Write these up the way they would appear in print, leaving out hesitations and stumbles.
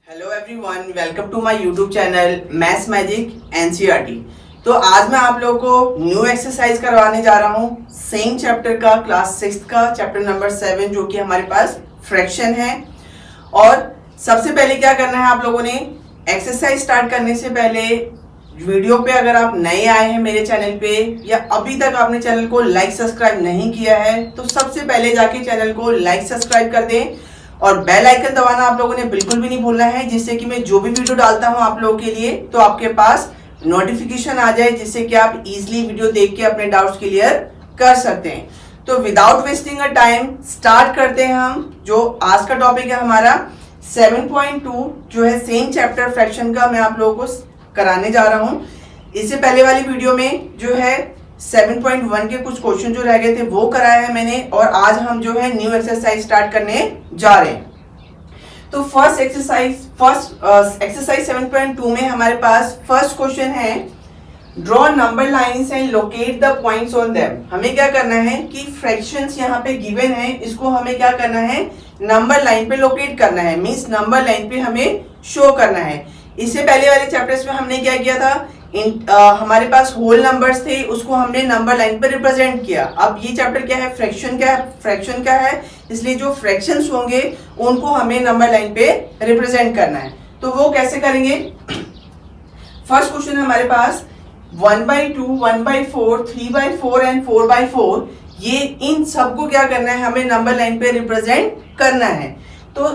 Hello everyone, welcome to my YouTube channel maths magic NCERT. तो आज मैं आप लोगों को न्यू एक्सरसाइज करवाने जा रहा हूँ सेम चैप्टर का, क्लास 6 का चैप्टर नंबर 7, जो कि हमारे पास फ्रैक्शन है। और सबसे पहले क्या करना है आप लोगों ने, एक्सरसाइज स्टार्ट करने से पहले वीडियो पे अगर आप नए आए हैं मेरे चैनल पे या अभी तक आपने चैनल को लाइक सब्सक्राइब नहीं किया है तो सबसे पहले जाके चैनल को लाइक सब्सक्राइब कर दें और बेल आइकन दबाना आप लोगों ने बिल्कुल भी नहीं भूलना है, जिससे कि मैं जो भी वीडियो डालता हूं आप लोगों के लिए तो आपके पास नोटिफिकेशन आ जाए, जिससे कि आप इजीली वीडियो देख के अपने डाउट्स क्लियर कर सकते हैं। तो without wasting a time start करते हैं हम। जो आज का टॉपिक है हमारा 7.2 जो है सेम चैप्टर फ्रैक्शन का, मैं आप लोगों को कराने जा रहा हूं। इससे पहले वाली वीडियो में जो है 7.1 के कुछ क्वेश्चन जो रह गए थे वो कराया है मैंने, और आज हम जो है न्यू एक्सरसाइज स्टार्ट करने जा रहे हैं। तो फर्स्ट एक्सरसाइज 7.2 में हमारे पास फर्स्ट क्वेश्चन है, draw number lines and locate the points on them. हमें क्या करना है कि फ्रैक्शंस यहाँ पे गिवन है, इसको हमें क्या करना है, नंबर लाइन पे लोकेट करना है, मींस नंबर लाइन पे हमें शो करना है। इससे पहले वाले चैप्टर्स में हमने क्या किया था, हमारे पास होल नंबर्स थे, उसको हमने नंबर लाइन पर रिप्रेजेंट किया। अब ये चैप्टर क्या है, फ्रैक्शन क्या है, इसलिए जो फ्रैक्शंस होंगे उनको हमें नंबर लाइन पे रिप्रेजेंट करना है। तो वो कैसे करेंगे, फर्स्ट क्वेश्चन हमारे पास 1/2, 1/4, 3/4 एंड 4/4, ये इन सबको क्या करना है, हमें नंबर लाइन पे रिप्रेजेंट करना है। तो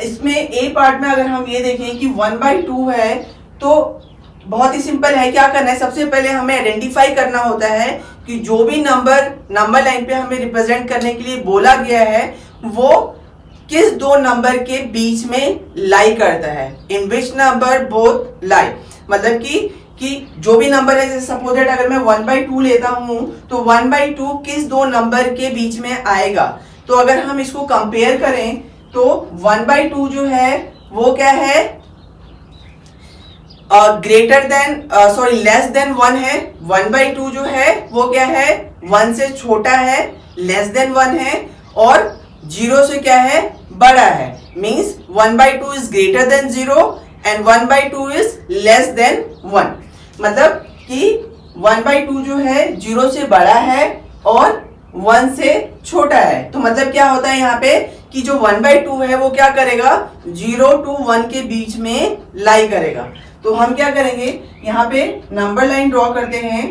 इसमें ए पार्ट में अगर हम ये देखें कि 1/2 है तो बहुत ही सिंपल है, क्या करना है, सबसे पहले हमें आइडेंटिफाई करना होता है कि जो भी नंबर लाइन पे हमें रिप्रेजेंट करने के लिए बोला गया है वो किस दो नंबर के बीच में लाई करता है, इन विच नंबर बोथ लाई। मतलब कि जो भी नंबर है, जैसे सपोज दैट अगर मैं 1/2 लेता हूं तो 1/2 किस दो नंबर के बीच में आएगा। तो अगर हम इसको कंपेयर करें तो 1/2 जो है वो क्या है, लेस देन 1 है। 1/2 जो है वो क्या है, 1 से छोटा है, लेस देन 1 है, और 0 से क्या है, बड़ा है। Means 1/2 is greater than 0 and 1/2 is less than 1। मतलब कि 1/2 जो है 0 से बड़ा है और 1 से छोटा है। तो मतलब क्या होता है यहाँ पे कि जो 1/2 है वो क्या करेगा, 0 to 1 के बीच में लाई करेगा। तो हम क्या करेंगे, यहाँ पे नंबर लाइन ड्रॉ करते हैं।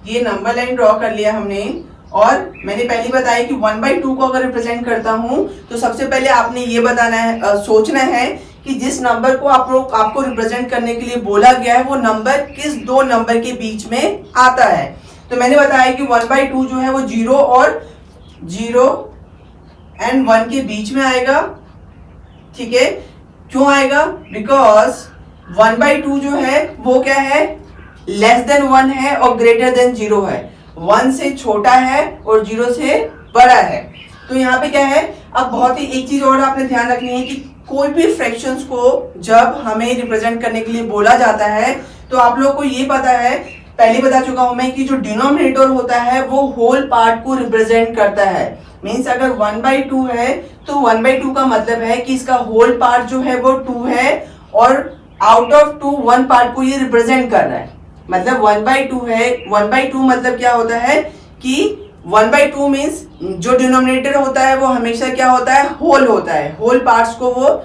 ये नंबर लाइन ड्रॉ कर लिया हमने, और मैंने पहले बताया कि 1/2 को अगर रिप्रेजेंट करता हूं तो सबसे पहले आपने ये बताना है, सोचना है कि जिस नंबर को आपको रिप्रेजेंट करने के लिए बोला गया है वो नंबर किस दो नंबर के बीच में आता है। तो मैंने बताया कि 1/2 जो है वो 0 एंड 1 के बीच में आएगा। ठीक है, क्यों आएगा, बिकॉज 1/2 जो है वो क्या है, लेस देन 1 है और ग्रेटर देन 0 है। 1 से छोटा है और 0 से बड़ा है। तो यहाँ पे क्या है, अब बहुत ही एक चीज और आपने ध्यान रखनी है कि कोई भी फ्रैक्शंस को जब हमें रिप्रेजेंट करने के लिए बोला जाता है तो आप लोगों को ये पता है, पहले बता चुका हूं मैं, कि जो डिनोमिनेटर होता है वो होल पार्ट को रिप्रेजेंट करता है। मीन्स अगर 1/2 है तो 1/2 का मतलब है कि इसका होल पार्ट जो है वो 2 है, और आउट ऑफ 2 1 पार्ट को ये रिप्रेजेंट कर रहा है। मतलब 1/2 है, 1/2 मतलब क्या होता है कि 1/2 मीन्स जो डिनोमिनेटर होता है वो हमेशा क्या होता है, होल होता है। होल पार्ट्स को वो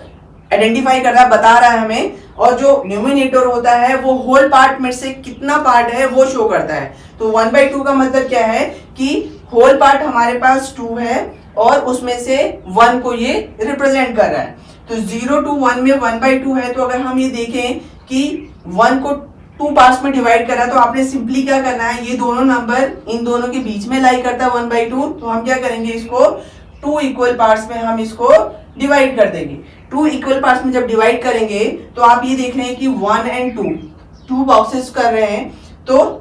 आइडेंटिफाई कर रहा है, बता रहा है हमें, और जो न्यूमिनेटर होता है वो होल पार्ट में से कितना पार्ट है वो शो करता है। तो 1/2 का मतलब क्या है कि होल पार्ट हमारे पास 2 है और उसमें से 1 को ये रिप्रेजेंट कर रहा है। तो 0 to 1 में 1/2 है। तो अगर हम ये देखें कि 1 को 2 पार्ट्स में डिवाइड कर रहा है तो आपने सिंपली क्या करना है, ये दोनों नंबर इन दोनों के बीच में लाई करता है 1/2। तो हम क्या करेंगे, इसको 2 इक्वल पार्ट्स में हम इसको डिवाइड कर देंगे। 2 इक्वल पार्ट्स में जब डिवाइड करेंगे तो आप ये देख रहे हैं कि 1 and 2 बॉक्सेस कर रहे हैं। तो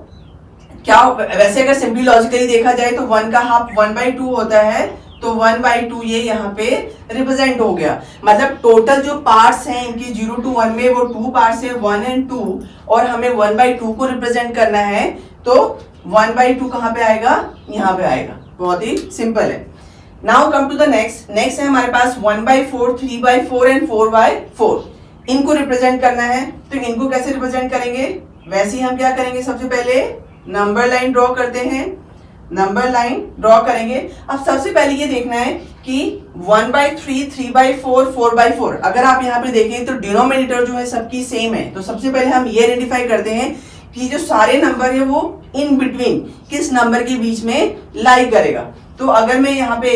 क्या, वैसे अगर सिंपली लॉजिकली देखा जाए तो 1 का हाफ 1/2 होता है, तो 1/2 ये यहाँ पे रिप्रेजेंट हो गया। मतलब टोटल जो पार्ट्स हैं इनकी 0 to 1 में वो 2 पार्ट्स है, 1 and 2, और हमें 1/2 को रिप्रेजेंट करना है। तो 1/2 कहाँ पे आएगा, यहाँ पे आएगा। बहुत ही सिंपल है। Now come to the next है हमारे पास 1/4, 3/4 एंड 4/4। इनको रिप्रेजेंट करना है, तो इनको कैसे रिप्रेजेंट करेंगे? वैसे ही हम क्या करेंगे, सबसे पहले नंबर लाइन ड्रॉ करते हैं, नंबर लाइन ड्रॉ करेंगे। अब सबसे पहले ये देखना है कि 1/3, 3/4, 4/4 अगर आप यहाँ पे देखें तो डिनोमिनेटर जो है सबकी सेम है। तो सबसे पहले हम ये आइडेंटिफाई करते हैं कि जो सारे नंबर है वो इन बिटवीन किस नंबर के बीच में लाई करेगा। तो अगर मैं यहाँ पे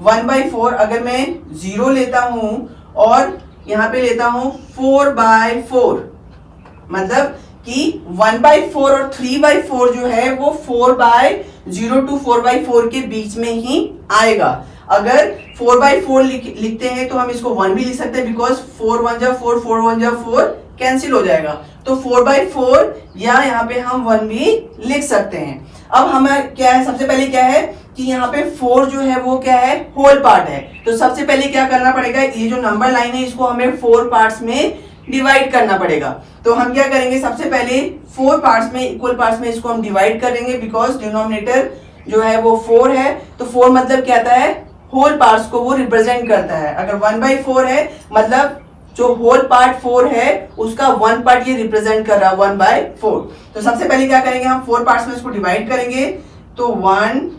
1/4 अगर मैं 0 लेता हूं और यहाँ पे लेता हूं 4/4, मतलब कि 1/4 और 3/4 जो है वो 4/0 to 4/4 के बीच में ही आएगा। अगर 4/4 लिखते हैं तो हम इसको 1 भी लिख सकते हैं, बिकॉज 4 1 जा 4, 4 1 जा 4 कैंसिल हो जाएगा। तो 4/4 या यहाँ पे हम 1 भी लिख सकते हैं। अब हमें क्या है, सबसे पहले क्या है कि यहाँ पे 4 जो है वो क्या है, होल पार्ट है। तो सबसे पहले क्या करना पड़ेगा, ये जो नंबर लाइन है इसको हमें 4 पार्ट्स में डिवाइड करना पड़ेगा। तो हम क्या करेंगे, सबसे पहले 4 पार्ट्स में, इक्वल पार्ट्स में इसको हम डिवाइड करेंगे, बिकॉज डिनोमिनेटर जो है वो 4 है। तो 4 मतलब क्या आता है, होल पार्ट्स को वो रिप्रेजेंट करता है। अगर 1/4 है मतलब जो होल पार्ट 4 है उसका 1 पार्ट ये रिप्रेजेंट कर रहा है 1/4। तो सबसे पहले क्या करेंगे, हम 4 पार्ट्स में इसको डिवाइड करेंगे। तो 1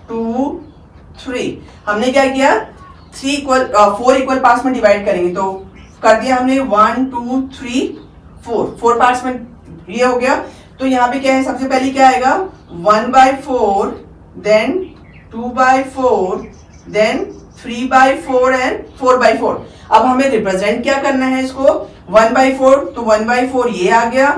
2 3 हमने क्या किया, 4 इक्वल पार्ट्स में डिवाइड करेंगे। तो कर दिया हमने 1 2 3 4 पार्ट्स में ये हो गया। तो यहाँ पे क्या है, सबसे पहले क्या आएगा 1/4, देन 2/4, देन 3/4 एंड 4/4। अब हमें रिप्रेजेंट क्या करना है इसको, 1/4 तो 1/4 ये आ गया,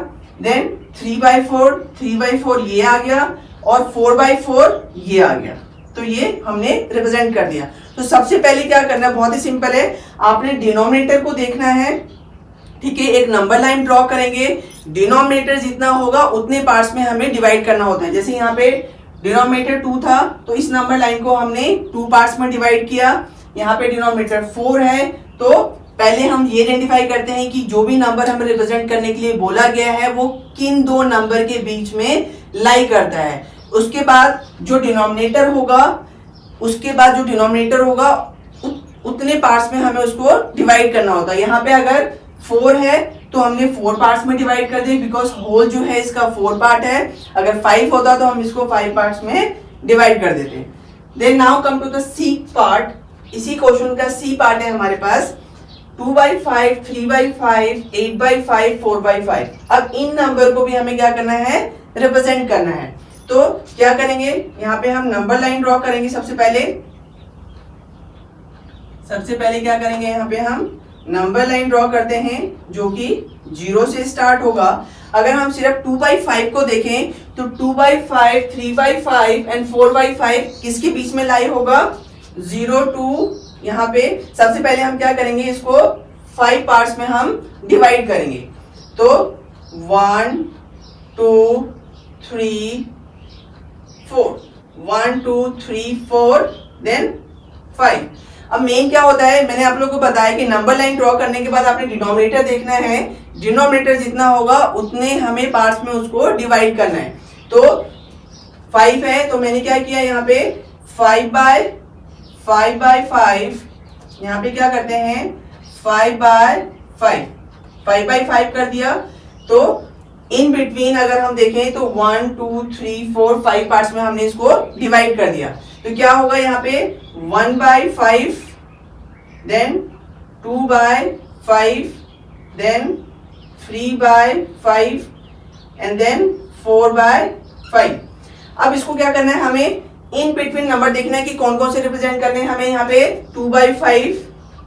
देन 3/4 ये आ गया और 4/4 ये आ गया। तो ये हमने रिप्रेजेंट कर दिया। तो सबसे पहले क्या करना है, बहुत ही सिंपल है, आपने डिनोमिनेटर को देखना है, ठीक है। एक नंबर लाइन ड्रॉ करेंगे, डिनोमिनेटर जितना होगा उतने पार्ट्स में हमें डिवाइड करना होता है। जैसे यहाँ पे डिनोमिनेटर 2 था तो इस नंबर लाइन को हमने 2 पार्ट्स में डिवाइड किया। यहाँ पे डिनोमिनेटर 4 है तो पहले हम ये आइडेंटिफाई करते हैं कि जो भी नंबर हमें रिप्रेजेंट करने के लिए बोला गया है वो किन दो नंबर के बीच में लाई करता है। उसके बाद जो डिनोमिनेटर होगा उतने पार्ट्स में हमें उसको डिवाइड करना होता है। यहाँ पे अगर 4 है तो हमने 4 पार्ट्स में डिवाइड कर दिया, बिकॉज होल जो है इसका 4 पार्ट है। अगर 5 होता तो हम इसको 5 पार्ट्स में डिवाइड कर देते। Then now come to the C part. इसी क्वेश्चन का सी पार्ट है हमारे पास 2/5, 3/5, 8/5, 4/5। अब इन नंबर को भी हमें क्या करना है, रिप्रेजेंट करना है। तो क्या करेंगे, यहाँ पे हम नंबर लाइन ड्रॉ करेंगे। सबसे पहले क्या करेंगे, यहाँ पे हम नंबर लाइन ड्रॉ करते हैं जो कि 0 से स्टार्ट होगा। अगर हम सिर्फ 2/5 को देखें तो 2/5, 3/5 एंड 4/5 किसके बीच में लाई होगा, 0 to यहाँ पे। सबसे पहले हम क्या करेंगे, इसको 5 पार्ट्स में हम डिवाइड करेंगे। तो 1 2 3 4, 1 2 3 4 देन 5। अब मेन क्या होता है, मैंने आप लोगों को बताया कि नंबर लाइन ड्रॉ करने के बाद आपने डिनोमिनेटर देखना है। डिनोमिनेटर जितना होगा उतने हमें पार्ट्स में उसको डिवाइड करना है। तो 5 है तो मैंने क्या किया, यहाँ पे 5/5 यहाँ पे क्या करते हैं 5/5 कर दिया। तो इन बिटवीन अगर हम देखें तो 1 2 3 4 5 पार्ट्स में हमने इसको डिवाइड कर दिया। तो क्या होगा, यहाँ पे 1/5, देन 2/5, देन 3/5 एंड देन 4/5। अब इसको क्या करना है, हमें इन बिटवीन नंबर देखना है कि कौन कौन से रिप्रेजेंट करने हैं। हमें यहाँ पे 2/5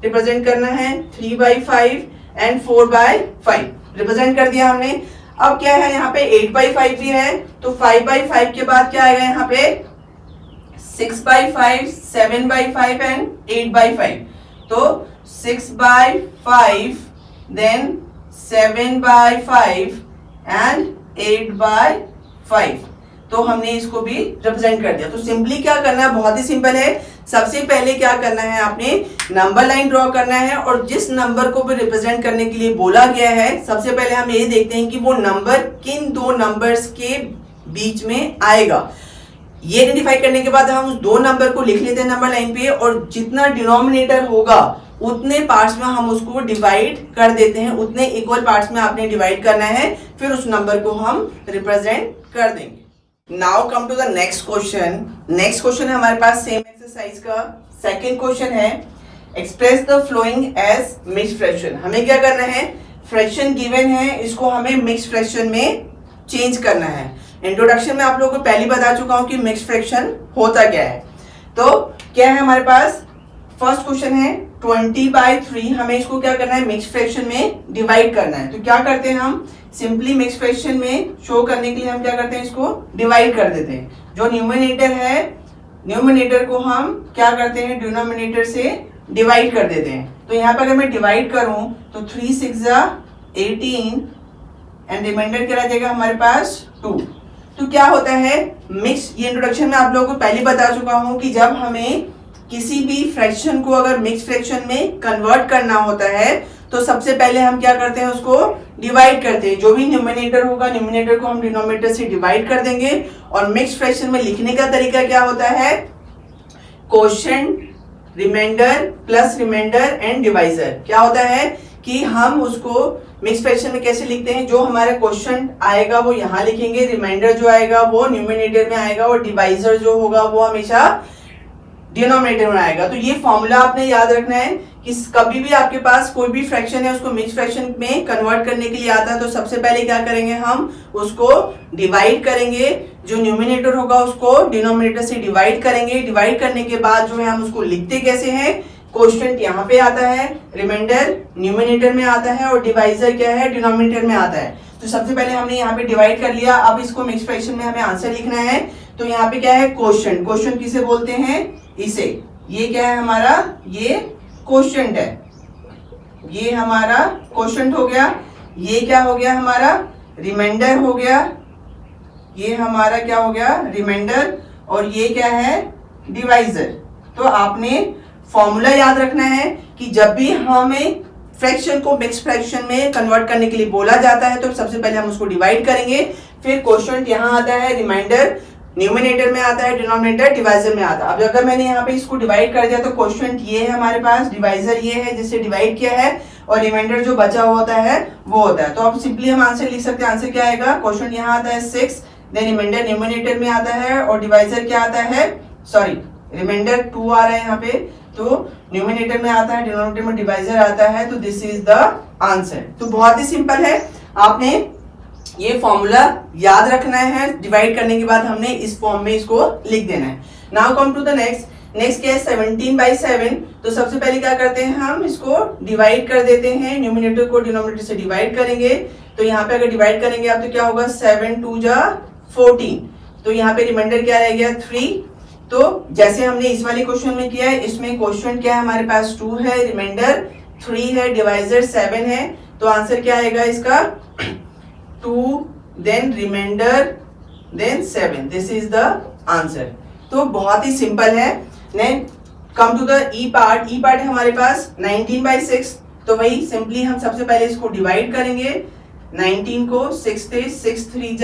रिप्रेजेंट करना है, 3/5 एंड 4/5 रिप्रेजेंट कर दिया हमने। अब क्या है, यहाँ पे 8/5 भी है। तो 5/5 के बाद क्या आएगा, यहाँ पे 6/5, 7/5 एंड 8/5। तो 6/5, देन 7/5 एंड 8/5। तो हमने इसको भी रिप्रेजेंट कर दिया। तो सिंपली क्या करना है, बहुत ही सिंपल है। सबसे पहले क्या करना है, आपने नंबर लाइन ड्रॉ करना है और जिस नंबर को भी रिप्रेजेंट करने के लिए बोला गया है सबसे पहले हम ये देखते हैं कि वो नंबर किन दो नंबर्स के बीच में आएगा। ये आइडेंटिफाई करने के बाद हम उस दो नंबर को लिख लेते हैं नंबर लाइन पे, और जितना डिनोमिनेटर होगा उतने पार्ट्स में हम उसको डिवाइड कर देते हैं, उतने इक्वल पार्ट्स में आपने डिवाइड करना है, फिर उस नंबर को हम रिप्रेजेंट कर देंगे। Now come to the next question. Next question है हमारे पास सेम एक्सरसाइज का सेकंड क्वेश्चन है, express the flowing as mixed fraction. हमें क्या करना है, फ्रैक्शन गिवन है, इसको हमें मिक्स्ड फ्रैक्शन में चेंज करना है। इंट्रोडक्शन में आप लोगों को पहले बता चुका हूं कि मिक्स्ड फ्रैक्शन होता क्या है। तो क्या है हमारे पास, फर्स्ट क्वेश्चन है 20/3, हमें इसको क्या करना है, मिक्स्ड फ्रैक्शन में डिवाइड करना है। तो क्या करते हैं हम, सिंपली मिक्स्ड फ्रैक्शन में शो करने के लिए हम क्या करते हैं, इसको डिवाइड कर देते हैं। जो न्यूमरेटर है, न्यूमरेटर को हम क्या करते हैं, डिनोमिनेटर से डिवाइड कर देते हैं। तो यहाँ पर अगर मैं डिवाइड करूं तो 3 6 18 एंड रिमाइंडर क्या रह जाएगा हमारे पास 2। तो क्या होता है मिक्स, ये इंट्रोडक्शन में आप लोगों को पहले बता चुका हूं कि जब हमें किसी भी फ्रैक्शन को अगर मिक्स फ्रैक्शन में कन्वर्ट करना होता है तो सबसे पहले हम क्या करते हैं, उसको डिवाइड करते हैं। जो भी न्यूमरेटर होगा, न्यूमरेटर को हम डिनोमिनेटर से डिवाइड कर देंगे। और मिक्स फ्रैक्शन में लिखने का तरीका क्या होता है, quotient, remainder plus remainder and divisor. क्या होता है कि हम उसको मिक्स फ्रैक्शन में कैसे लिखते हैं, जो हमारा कोशेंट आएगा वो यहाँ लिखेंगे, रिमाइंडर जो आएगा वो न्यूमरेटर में आएगा, और डिवाइजर जो होगा वो हमेशा डिनोमिनेटर में आएगा। तो ये फॉर्मूला आपने याद रखना है कि कभी भी आपके पास कोई भी फ्रैक्शन है उसको मिक्स फ्रैक्शन में कन्वर्ट करने के लिए आता है तो सबसे पहले क्या करेंगे, हम उसको डिवाइड करेंगे। जो न्यूमरेटर होगा उसको डिनोमिनेटर से डिवाइड करेंगे। डिवाइड करने के बाद जो है हम उसको लिखते कैसे हैं, कोशेंट यहाँ पे आता है, रिमाइंडर न्यूमरेटर में आता है, और डिवाइजर क्या है, डिनोमिनेटर में आता है। तो सबसे पहले हमने यहाँ पे डिवाइड कर लिया। अब इसको मिक्स फ्रैक्शन में हमें आंसर लिखना है। तो यहाँ पे क्या है, कोशेंट। कोशेंट किसे बोलते हैं, इसे। ये क्या है हमारा, ये कोशेंट है, ये हमारा कोशेंट हो गया। ये क्या हो गया हमारा, रिमाइंडर हो गया। ये हमारा क्या हो गया, रिमाइंडर। और ये क्या है, डिवाइजर। तो आपने फॉर्मूला याद रखना है कि जब भी हमें फ्रैक्शन को मिक्स फ्रैक्शन में कन्वर्ट करने के लिए बोला जाता है तो सबसे पहले हम उसको डिवाइड करेंगे, फिर कोशेंट यहाँ आता है, रिमाइंडर न्यूमरेटर में आता है, डिनोमिनेटर डिवाइजर में आता है। अब अगर मैंने यहाँ पे इसको डिवाइड कर दिया तो कोशेंट ये है हमारे पास, डिवाइजर ये है जिससे डिवाइड किया है, और रिमाइंडर जो बचा होता है वो होता है। तो अब सिंपली हम आंसर लिख सकते हैं। आंसर क्या आएगा, कोशेंट यहाँ आता है 6, देन रिमाइंडर न्यूमरेटर में आता है, और डिवाइजर क्या आता है, सॉरी रिमाइंडर 2 आ रहा है यहाँ पे, तो न्यूमरेटर में आता है, डिनोमिनेटर में डिवाइजर आता है। तो दिस इज द आंसर। तो बहुत ही सिंपल है, आपने ये फॉर्मूला याद रखना है। डिवाइड करने के बाद हमने इस फॉर्म में इसको लिख देना है। Now come to the next. नेक्स्ट क्या है, 17/7। तो सबसे पहले क्या करते हैं, हम इसको डिवाइड कर देते हैं। न्यूमरेटर को डिनोमिनेटर से डिवाइड करेंगे। तो यहाँ पे अगर डिवाइड करेंगे आप तो क्या होगा, 7 2 14। तो यहाँ पे रिमाइंडर क्या रह गया, 3। तो जैसे हमने इस वाले क्वेश्चन में किया है, इसमें क्वेश्चन क्या है हमारे पास, 2 है, रिमाइंडर 3 है, डिवाइजर 7 है। तो आंसर क्या आएगा इसका, 2 then remainder then 7। This is the answer. तो बहुत ही सिंपल है। Then come to the E part. E part है हमारे पास 19/6। तो वही सिंपली हम सबसे पहले इसको डिवाइड करेंगे। 19 को 6 से 6 3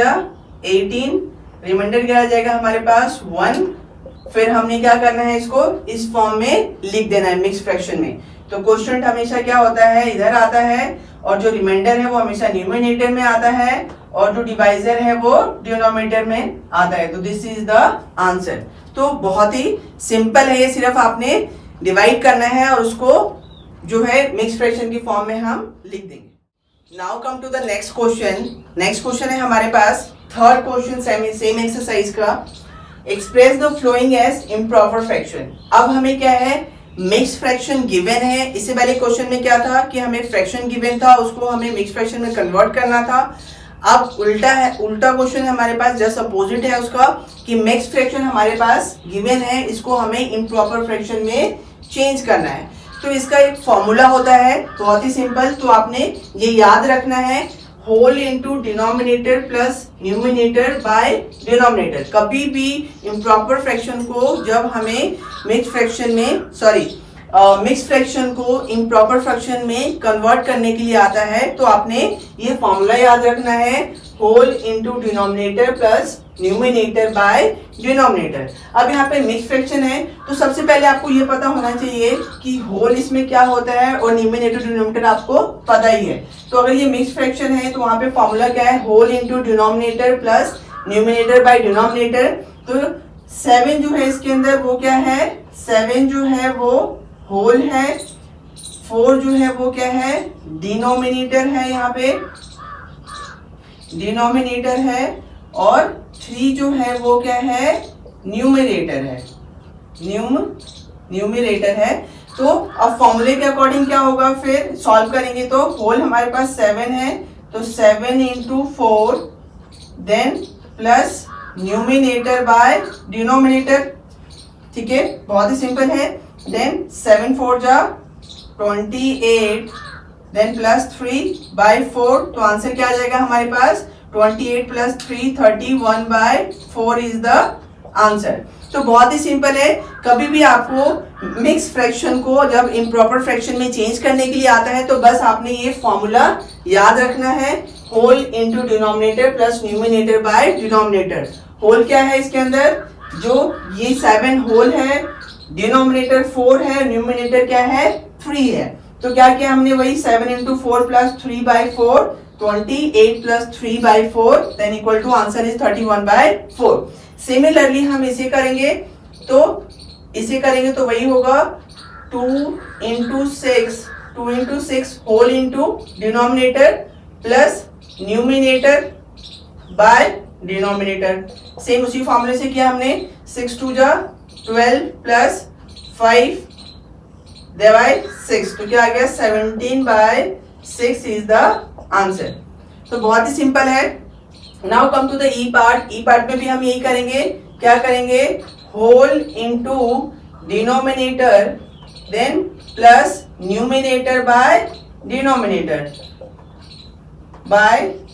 18, रिमाइंडर क्या आ जाएगा हमारे पास 1। फिर हमने क्या करना है, इसको इस फॉर्म में लिख देना है मिक्स फ्रैक्शन में। तो कोशेंट हमेशा क्या होता है, इधर आता है, और जो रिमाइंडर है वो हमेशा न्यूमरेटर में आता है, और जो डिवाइजर है वो डिनोमिनेटर में आता है। तो दिस इज द आंसर। तो बहुत ही सिंपल है, ये सिर्फ आपने डिवाइड करना है और उसको जो है मिक्स फ्रैक्शन की फॉर्म में हम लिख देंगे। Now come to the next question. Next question है हमारे पास थर्ड क्वेश्चन सेम एक्सरसाइज का, express the flowing as improper fraction. अब हमें क्या है, मिक्स फ्रैक्शन गिवन है। इससे पहले क्वेश्चन में क्या था कि हमें फ्रैक्शन गिवन था, उसको हमें मिक्स फ्रैक्शन में कन्वर्ट करना था। अब उल्टा है, उल्टा क्वेश्चन हमारे पास जस्ट अपोजिट है उसका, कि मिक्स फ्रैक्शन हमारे पास गिवन है, इसको हमें इम्प्रॉपर फ्रैक्शन में चेंज करना है। तो इसका एक फॉर्मूला होता है बहुत ही सिंपल। तो आपने ये याद रखना है, whole into denominator plus numerator by denominator. कभी भी इम्प्रॉपर फ्रैक्शन को जब हमें मिक्स फ्रैक्शन में, सॉरी मिक्स फ्रैक्शन को इम्प्रॉपर फ्रैक्शन में कन्वर्ट करने के लिए आता है, तो आपने ये फॉर्मूला याद रखना है, whole into denominator plus numerator by denominator. अब यहाँ पे मिक्स फ्रैक्शन है तो सबसे पहले आपको ये पता होना चाहिए कि होल इसमें क्या होता है और न्यूमिनेटर डिनोमिनेटर आपको पता ही है। तो अगर ये मिक्स फ्रैक्शन है तो वहां पे फॉर्मूला क्या है, whole into denominator plus numerator by denominator. तो 7 जो है इसके अंदर वो क्या है, 7 जो है वो होल है, 4 जो है वो क्या है, डिनोमिनेटर है, यहाँ पे डिनोमिनेटर है, और 3 जो है वो क्या है, न्यूमरेटर है, न्यूमरेटर है। तो अब फॉर्मूले के अकॉर्डिंग क्या होगा, फिर सॉल्व करेंगे तो होल हमारे पास 7 है, तो 7 into 4 then plus numerator by denominator. ठीक है, बहुत ही सिंपल है। देन 7 4 जा 28 देन प्लस 3 बाय 4, तो आंसर क्या आ जाएगा हमारे पास, 28 plus 3 31 by 4 is the answer. तो बहुत ही सिंपल है। कभी भी आपको मिक्स फ्रैक्शन को जब इम्प्रॉपर फ्रैक्शन में चेंज करने के लिए आता है तो बस आपने ये फॉर्मूला याद रखना है, whole into denominator plus numerator by denominator. Whole क्या है इसके अंदर, जो ये 7 होल है, डिनोमिनेटर 4 है, न्यूमिनेटर क्या है 3 है। तो क्या किया हमने, वही 7 into 4 plus 3 by 4, 28 plus 3 by 4 then equal to answer is 31 by 4। Similarly हम इसे करेंगे तो वही होगा 2 into 6 whole into denominator plus numerator by denominator. Same उसी फॉर्मूले से किया हमने, 6 2 जा 12 प्लस 5 डिवाइड 6, तो क्या आ गया 17 बाय 6 इज द आंसर। तो बहुत ही सिंपल है। Now come to the E part. E part में भी हम यही करेंगे, क्या करेंगे, whole into denominator then plus numerator by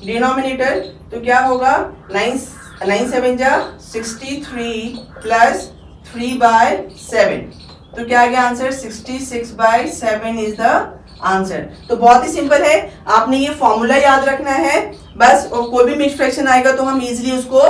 denominator तो क्या होगा 9 7 जा 63 प्लस 3 बाय 7, तो क्या आ गया answer 66 by 7 is the answer. तो बहुत ही सिंपल है, आपने ये फॉर्मूला याद रखना है बस, और कोई भी मिक्स फ्रैक्शन आएगा तो हम इजीली उसको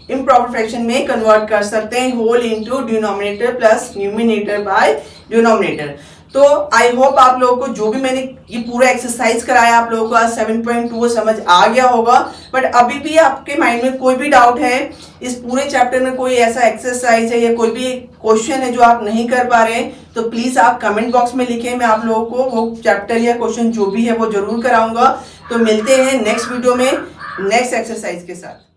इम्प्रॉपर फ्रैक्शन में कन्वर्ट कर सकते हैं, whole into denominator plus numerator by denominator. तो आई होप आप लोगों को जो भी मैंने ये पूरा एक्सरसाइज कराया आप लोगों को आज 7.2 समझ आ गया होगा। बट अभी भी आपके माइंड में कोई भी डाउट है, इस पूरे चैप्टर में कोई ऐसा एक्सरसाइज है या कोई भी क्वेश्चन है जो आप नहीं कर पा रहे हैं, तो प्लीज आप कमेंट बॉक्स में लिखें, मैं आप लोगों को वो चैप्टर या क्वेश्चन जो भी है वो जरूर कराऊंगा। तो मिलते हैं नेक्स्ट वीडियो में नेक्स्ट एक्सरसाइज के साथ।